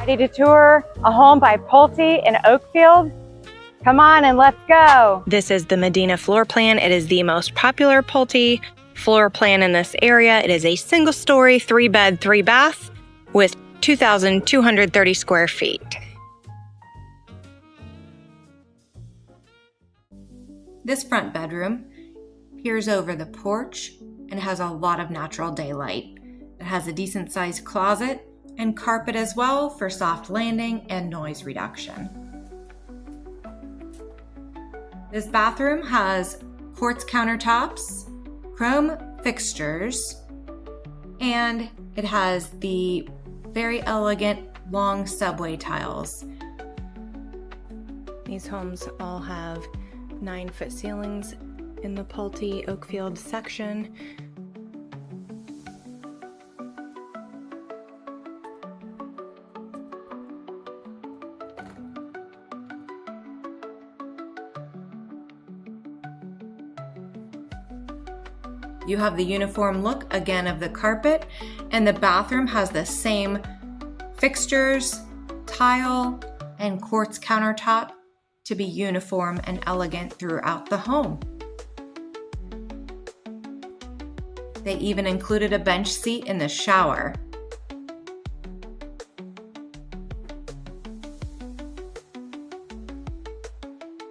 Ready to tour a home by Pulte in Oakfield? Come on and let's go. This is the Medina floor plan. It is the most popular Pulte floor plan in this area. It is a single story, 3-bed, 3-bath with 2,230 square feet. This front bedroom peers over the porch and has a lot of natural daylight. It has a decent sized closet and carpet as well for soft landing and noise reduction. This bathroom has quartz countertops, chrome fixtures, and it has the very elegant long subway tiles. These homes all have 9-foot ceilings in the Pulte Oakfield section. You have the uniform look again of the carpet, and the bathroom has the same fixtures, tile, and quartz countertop to be uniform and elegant throughout the home. They even included a bench seat in the shower.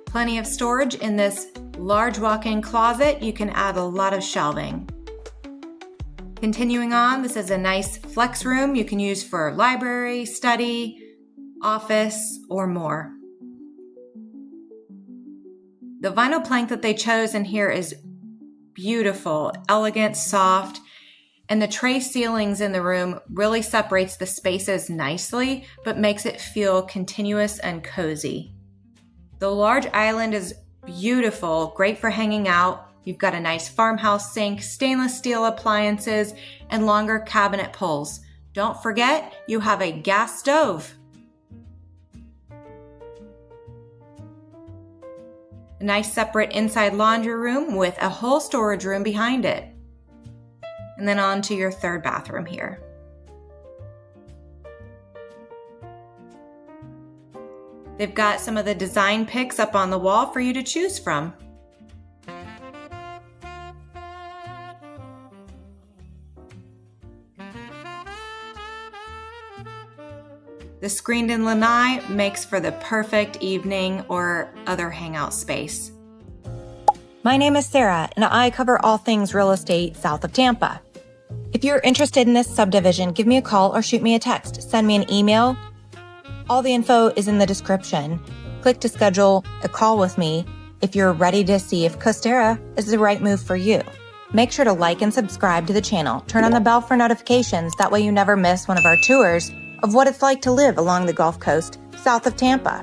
Plenty of storage in this large walk-in closet. You can add a lot of shelving. Continuing on, this is a nice flex room you can use for library, study, office, or more. The vinyl plank that they chose in here is beautiful, elegant, soft, and the tray ceilings in the room really separates the spaces nicely, but makes it feel continuous and cozy. The large island is beautiful, great for hanging out. You've got a nice farmhouse sink, stainless steel appliances, and longer cabinet pulls. Don't forget, you have a gas stove. A nice separate inside laundry room with a whole storage room behind it. And then on to your third bathroom here. They've got some of the design picks up on the wall for you to choose from. The screened-in lanai makes for the perfect evening or other hangout space. My name is Sarah, and I cover all things real estate south of Tampa. If you're interested in this subdivision, give me a call or shoot me a text. Send me an email. All the info is in the description. Click to schedule a call with me if you're ready to see if Costera is the right move for you. Make sure to like and subscribe to the channel. Turn on the bell for notifications. That way you never miss one of our tours of what it's like to live along the Gulf Coast south of Tampa.